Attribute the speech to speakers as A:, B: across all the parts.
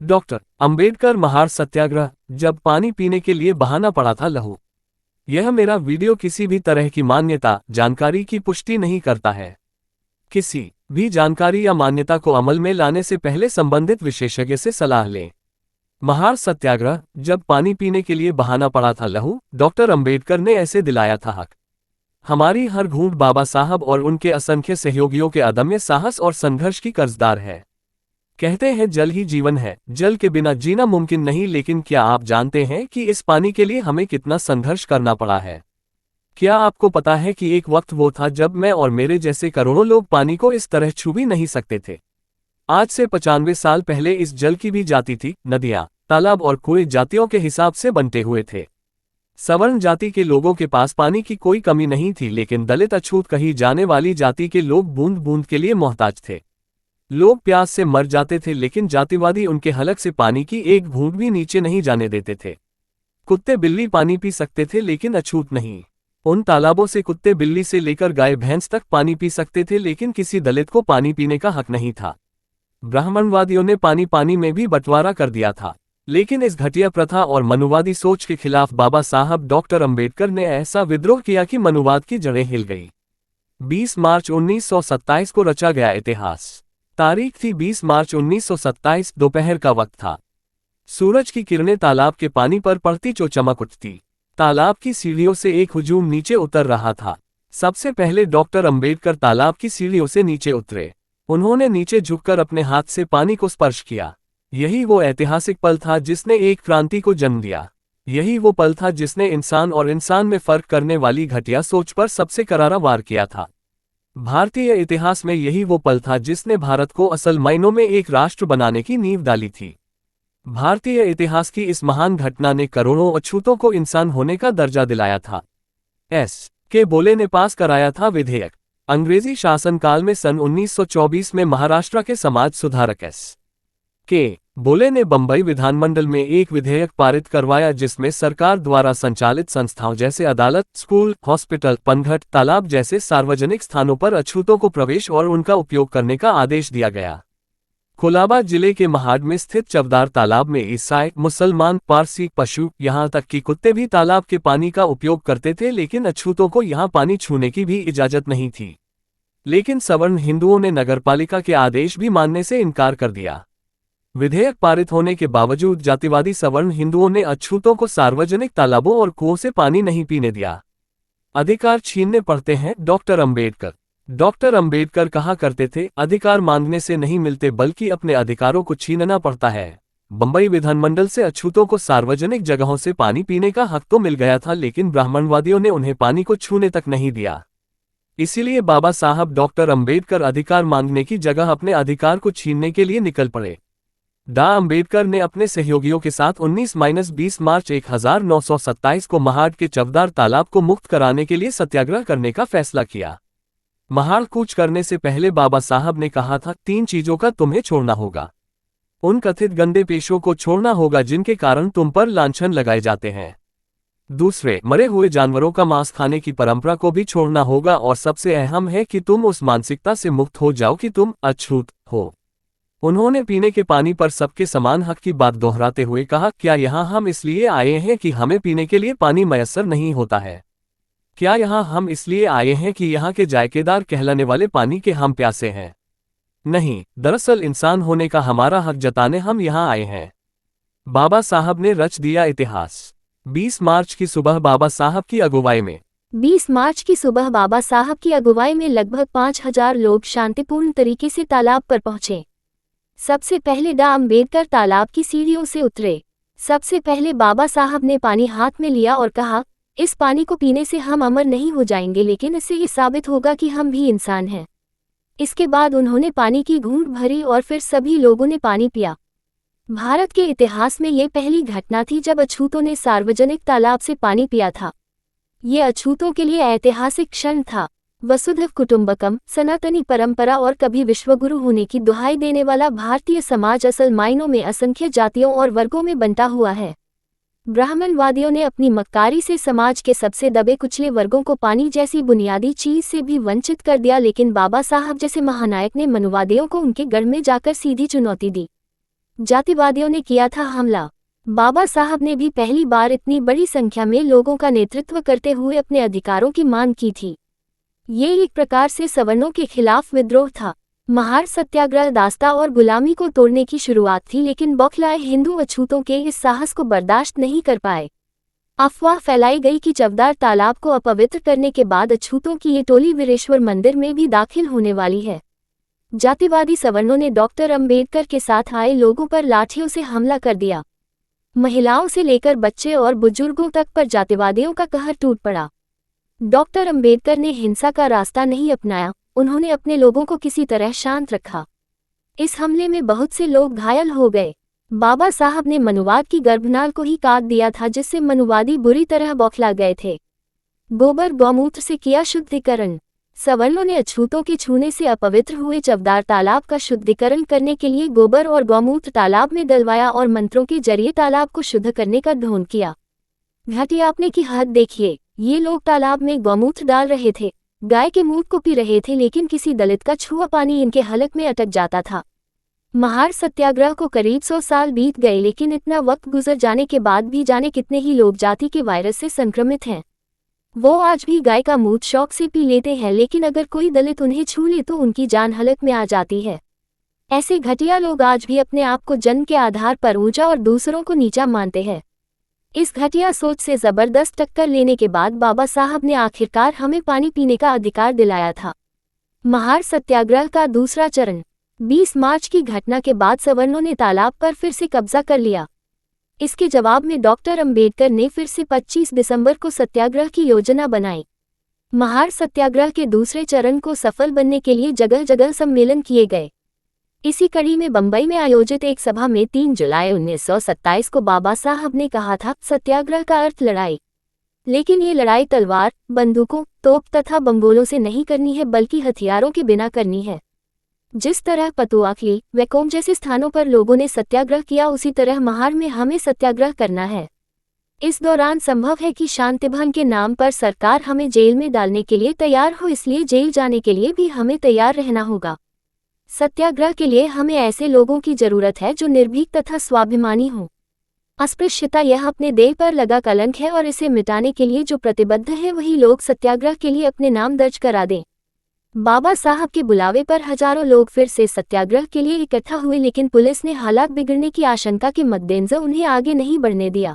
A: Doctor Ambedkar Mahar सत्याग्रह, जब पानी पीने के लिए बहाना पड़ा था लहू। यह मेरा वीडियो किसी भी तरह की मान्यता जानकारी की पुष्टि नहीं करता है। किसी भी जानकारी या मान्यता को अमल में लाने से पहले संबंधित विशेषज्ञ से सलाह लें। महार सत्याग्रह, जब पानी पीने के लिए बहाना पड़ा था लहू, डॉक्टर अंबेडकर ने ऐसे दिलाया था हक। हमारी हर घूंट बाबा साहब और उनके असंख्य सहयोगियों के अदम्य साहस और संघर्ष की कर्जदार है। कहते हैं जल ही जीवन है, जल के बिना जीना मुमकिन नहीं, लेकिन क्या आप जानते हैं कि इस पानी के लिए हमें कितना संघर्ष करना पड़ा है? क्या आपको पता है कि एक वक्त वो था जब मैं और मेरे जैसे करोड़ों लोग पानी को इस तरह छू भी नहीं सकते थे। आज से 95 साल पहले इस जल की भी जाति थी। नदियां, तालाब और कुएं जातियों के हिसाब से बनते हुए थे। सवर्ण जाति के लोगों के पास पानी की कोई कमी नहीं थी, लेकिन दलित अछूत कही जाने वाली जाति के लोग बूंद बूंद के लिए मोहताज थे। लोग प्यास से मर जाते थे, लेकिन जातिवादी उनके हलक से पानी की एक घूंट भी नीचे नहीं जाने देते थे। कुत्ते बिल्ली पानी पी सकते थे, लेकिन अछूत नहीं। उन तालाबों से कुत्ते बिल्ली से लेकर गाय भैंस तक पानी पी सकते थे, लेकिन किसी दलित को पानी पीने का हक नहीं था। ब्राह्मणवादियों ने पानी पानी में भी बंटवारा कर दिया था, लेकिन इस घटिया प्रथा और मनुवादी सोच के खिलाफ बाबा साहब डॉक्टर अंबेडकर ने ऐसा विद्रोह किया कि मनुवाद की जड़ें हिल गई। 20 मार्च 1927 को रचा गया इतिहास। तारीख थी 20 मार्च 1927, दोपहर का वक्त था। सूरज की किरणें तालाब के पानी पर पड़ती तो चमक उठती। तालाब की सीढ़ियों से एक हुजूम नीचे उतर रहा था। सबसे पहले डॉक्टर अंबेडकर तालाब की सीढ़ियों से नीचे उतरे। उन्होंने नीचे झुककर अपने हाथ से पानी को स्पर्श किया। यही वो ऐतिहासिक पल था जिसने एक क्रांति को जन्म दिया। यही वो पल था जिसने इंसान और इंसान में फर्क करने वाली घटिया सोच पर सबसे करारा वार किया था। भारतीय इतिहास में यही वो पल था जिसने भारत को असल मायनों में एक राष्ट्र बनाने की नींव डाली थी। भारतीय इतिहास की इस महान घटना ने करोड़ों अछूतों को इंसान होने का दर्जा दिलाया था। के बोले ने पास कराया था विधेयक। अंग्रेजी शासनकाल में सन 1924 में महाराष्ट्र के समाज सुधारक के बोले ने बंबई विधानमंडल में एक विधेयक पारित करवाया, जिसमें सरकार द्वारा संचालित संस्थाओं जैसे अदालत, स्कूल, हॉस्पिटल, पनघट, तालाब जैसे सार्वजनिक स्थानों पर अछूतों को प्रवेश और उनका उपयोग करने का आदेश दिया गया। कोलाबा जिले के महाड में स्थित चवदार तालाब में ईसाई, मुसलमान, पारसी, पशु, यहां तक कि कुत्ते भी तालाब के पानी का उपयोग करते थे, लेकिन अछूतों को यहां पानी छूने की भी इजाजत नहीं थी। लेकिन सवर्ण हिंदुओं ने नगरपालिका के आदेश भी मानने से इनकार कर दिया। विधेयक पारित होने के बावजूद जातिवादी सवर्ण हिंदुओं ने अछूतों को सार्वजनिक तालाबों और कुओं से पानी नहीं पीने दिया। अधिकार छीनने पड़ते हैं डॉक्टर अंबेडकर। डॉक्टर अंबेडकर कहा करते थे, अधिकार मांगने से नहीं मिलते बल्कि अपने अधिकारों को छीनना पड़ता है। बंबई विधानमंडल से अछूतों को सार्वजनिक जगहों से पानी पीने का हक तो मिल गया था, लेकिन ब्राह्मणवादियों ने उन्हें पानी को छूने तक नहीं दिया। इसीलिए बाबा साहब डॉक्टर अंबेडकर अधिकार मांगने की जगह अपने अधिकार को छीनने के लिए निकल पड़े। डॉ अंबेडकर ने अपने सहयोगियों के साथ 19-20 मार्च 1927 को महाड के चवदार तालाब को मुक्त कराने के लिए सत्याग्रह करने का फैसला किया। महाड कूच करने से पहले बाबा साहब ने कहा था, 3 चीजों का तुम्हें छोड़ना होगा। उन कथित गंदे पेशों को छोड़ना होगा जिनके कारण तुम पर लांछन लगाए जाते हैं। दूसरे, मरे हुए जानवरों का मांस खाने की परंपरा को भी छोड़ना होगा, और सबसे अहम है कि तुम उस मानसिकता से मुक्त हो जाओ कि तुम अछूत हो। उन्होंने पीने के पानी पर सबके समान हक की बात दोहराते हुए कहा, क्या यहाँ हम इसलिए आए हैं कि हमें पीने के लिए पानी मयस्सर नहीं होता है? क्या यहाँ हम इसलिए आए हैं कि यहाँ के जायकेदार कहलाने वाले पानी के हम प्यासे हैं? नहीं, दरअसल इंसान होने का हमारा हक जताने हम यहाँ आए हैं। बाबा साहब ने रच दिया इतिहास। 20 मार्च की सुबह बाबा साहब की अगुवाई में
B: 20 मार्च की सुबह बाबा साहब की अगुवाई में लगभग 5000 लोग शांतिपूर्ण तरीके से तालाब पर पहुंचे। सबसे पहले डॉ अंबेडकर तालाब की सीढ़ियों से उतरे। सबसे पहले बाबा साहब ने पानी हाथ में लिया और कहा, इस पानी को पीने से हम अमर नहीं हो जाएंगे, लेकिन इससे ये साबित होगा कि हम भी इंसान हैं। इसके बाद उन्होंने पानी की घूंट भरी और फिर सभी लोगों ने पानी पिया। भारत के इतिहास में ये पहली घटना थी जब अछूतों ने सार्वजनिक तालाब से पानी पिया था। ये अछूतों के लिए ऐतिहासिक क्षण था। वसुधैव कुटुंबकम, सनातनी परंपरा और कभी विश्वगुरु होने की दुहाई देने वाला भारतीय समाज असल मायनों में असंख्य जातियों और वर्गों में बंटा हुआ है। ब्राह्मणवादियों ने अपनी मक्कारी से समाज के सबसे दबे कुचले वर्गों को पानी जैसी बुनियादी चीज से भी वंचित कर दिया, लेकिन बाबा साहब जैसे महानायक ने मनुवादियों को उनके गढ़ में जाकर सीधी चुनौती दी। जातिवादियों ने किया था हमला। बाबा साहब ने भी पहली बार इतनी बड़ी संख्या में लोगों का नेतृत्व करते हुए अपने अधिकारों की मांग की थी। ये एक प्रकार से सवर्णों के खिलाफ विद्रोह था। महार सत्याग्रह दास्ता और गुलामी को तोड़ने की शुरुआत थी, लेकिन बौखलाए हिंदू अछूतों के इस साहस को बर्दाश्त नहीं कर पाए। अफवाह फैलाई गई कि चवदार तालाब को अपवित्र करने के बाद अछूतों की ये टोली वीरेश्वर मंदिर में भी दाखिल होने वाली है। जातिवादी सवर्णों ने डॉक्टर अंबेडकर के साथ आए लोगों पर लाठियों से हमला कर दिया। महिलाओं से लेकर बच्चे और बुजुर्गों तक पर जातिवादियों का कहर टूट पड़ा। डॉक्टर अंबेडकर ने हिंसा का रास्ता नहीं अपनाया, उन्होंने अपने लोगों को किसी तरह शांत रखा। इस हमले में बहुत से लोग घायल हो गए। बाबा साहब ने मनुवाद की गर्भनाल को ही काट दिया था, जिससे मनुवादी बुरी तरह बौखला गए थे। गोबर गौमूत्र से किया शुद्धिकरण। सवर्णों ने अछूतों के छूने से अपवित्र हुए चवदार तालाब का शुद्धिकरण करने के लिए गोबर और गौमूत्र तालाब में डलवाया और मंत्रों के जरिए तालाब को शुद्ध करने का ढोंग किया। घटियापने की हद देखिए, ये लोग तालाब में गौमूत्र डाल रहे थे, गाय के मूत्र को पी रहे थे, लेकिन किसी दलित का छुआ पानी इनके हलक में अटक जाता था। महार सत्याग्रह को करीब 100 साल बीत गए, लेकिन इतना वक्त गुजर जाने के बाद भी जाने कितने ही लोग जाति के वायरस से संक्रमित हैं। वो आज भी गाय का मूत्र शौक से पी लेते हैं, लेकिन अगर कोई दलित उन्हें छू ले तो उनकी जान हलक में आ जाती है। ऐसे घटिया लोग आज भी अपने आप को जन्म के आधार पर ऊंचा और दूसरों को नीचा मानते हैं। इस घटिया सोच से जबरदस्त टक्कर लेने के बाद बाबा साहब ने आखिरकार हमें पानी पीने का अधिकार दिलाया था। महार सत्याग्रह का दूसरा चरण। 20 मार्च की घटना के बाद सवर्णों ने तालाब पर फिर से कब्जा कर लिया। इसके जवाब में डॉक्टर अंबेडकर ने फिर से 25 दिसंबर को सत्याग्रह की योजना बनाई। महार सत्याग्रह के दूसरे चरण को सफल बनने के लिए जगह जगह सम्मेलन किए गए। इसी कड़ी में बंबई में आयोजित एक सभा में 3 जुलाई 1927 को बाबा साहब ने कहा था, सत्याग्रह का अर्थ लड़ाई, लेकिन ये लड़ाई तलवार, बंदूकों, तोप तथा बमगोलों से नहीं करनी है, बल्कि हथियारों के बिना करनी है। जिस तरह पतुआखली, वैकोम जैसे स्थानों पर लोगों ने सत्याग्रह किया, उसी तरह महार में हमें सत्याग्रह करना है। इस दौरान संभव है कि शांतिभंग के नाम पर सरकार हमें जेल में डालने के लिए तैयार हो, इसलिए जेल जाने के लिए भी हमें तैयार रहना होगा। सत्याग्रह के लिए हमें ऐसे लोगों की जरूरत है जो निर्भीक तथा स्वाभिमानी हों। अस्पृश्यता यह अपने देह पर लगा कलंक है, और इसे मिटाने के लिए जो प्रतिबद्ध है वही लोग सत्याग्रह के लिए अपने नाम दर्ज करा दें। बाबा साहब के बुलावे पर हजारों लोग फिर से सत्याग्रह के लिए इकट्ठा हुए, लेकिन पुलिस ने हालात बिगड़ने की आशंका के मद्देनजर उन्हें आगे नहीं बढ़ने दिया।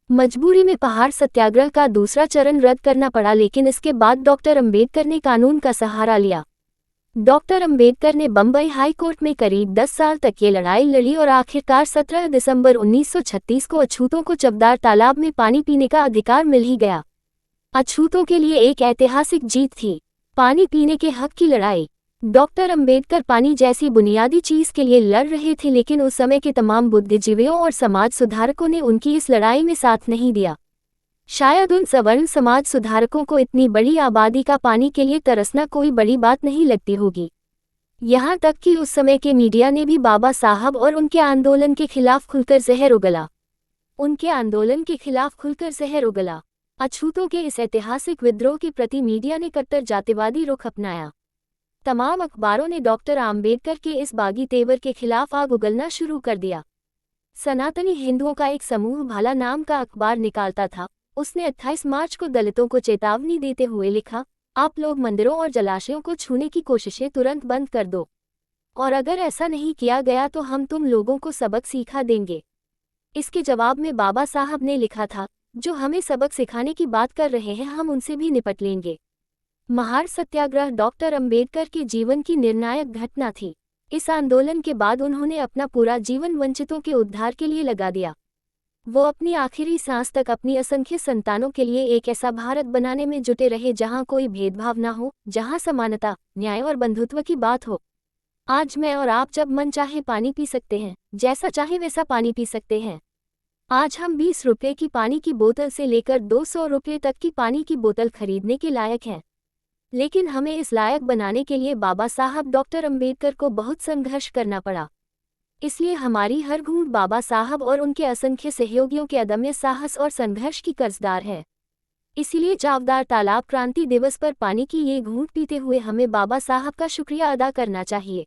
B: मजबूरी में पहाड़ सत्याग्रह का दूसरा चरण रद्द करना पड़ा, लेकिन इसके बाद डॉक्टर अंबेडकर ने कानून का सहारा लिया। डॉक्टर अंबेडकर ने बंबई हाई कोर्ट में करीब 10 साल तक ये लड़ाई लड़ी और आखिरकार 17 दिसंबर 1936 को अछूतों को चवदार तालाब में पानी पीने का अधिकार मिल ही गया। अछूतों के लिए एक ऐतिहासिक जीत थी। पानी पीने के हक की लड़ाई। डॉक्टर अंबेडकर पानी जैसी बुनियादी चीज के लिए लड़ रहे थे, लेकिन उस समय के तमाम बुद्धिजीवियों और समाज सुधारकों ने उनकी इस लड़ाई में साथ नहीं दिया। शायद उन सवर्ण समाज सुधारकों को इतनी बड़ी आबादी का पानी के लिए तरसना कोई बड़ी बात नहीं लगती होगी। यहाँ तक कि उस समय के मीडिया ने भी बाबा साहब और उनके आंदोलन के खिलाफ खुलकर जहर उगला। अछूतों के इस ऐतिहासिक विद्रोह के प्रति मीडिया ने कट्टर जातिवादी रुख अपनाया। तमाम अखबारों ने डॉक्टर आम्बेडकर के इस बागी तेवर के खिलाफ आग उगलना शुरू कर दिया। सनातनी हिंदुओं का एक समूह भाला नाम का अखबार निकालता था। उसने 28 मार्च को दलितों को चेतावनी देते हुए लिखा, आप लोग मंदिरों और जलाशयों को छूने की कोशिशें तुरंत बंद कर दो, और अगर ऐसा नहीं किया गया तो हम तुम लोगों को सबक सिखा देंगे। इसके जवाब में बाबा साहब ने लिखा था, जो हमें सबक सिखाने की बात कर रहे हैं हम उनसे भी निपट लेंगे। महार सत्याग्रह डॉक्टर अंबेडकर के जीवन की निर्णायक घटना थी। इस आंदोलन के बाद उन्होंने अपना पूरा जीवन वंचितों के उद्धार के लिए लगा दिया। वो अपनी आखिरी सांस तक अपनी असंख्य संतानों के लिए एक ऐसा भारत बनाने में जुटे रहे जहां कोई भेदभाव न हो, जहां समानता, न्याय और बंधुत्व की बात हो। आज मैं और आप जब मन चाहे पानी पी सकते हैं, जैसा चाहे वैसा पानी पी सकते हैं। आज हम 20 रुपये की पानी की बोतल से लेकर 200 रुपये तक की पानी की बोतल खरीदने के लायक हैं। लेकिन हमें इस लायक बनाने के लिए बाबा साहब डॉक्टर अंबेडकर को बहुत संघर्ष करना पड़ा। इसलिए हमारी हर घूंट बाबा साहब और उनके असंख्य सहयोगियों के अदम्य साहस और संघर्ष की कर्जदार है। इसीलिए चवदार तालाब क्रांति दिवस पर पानी की ये घूंट पीते हुए हमें बाबा साहब का शुक्रिया अदा करना चाहिए।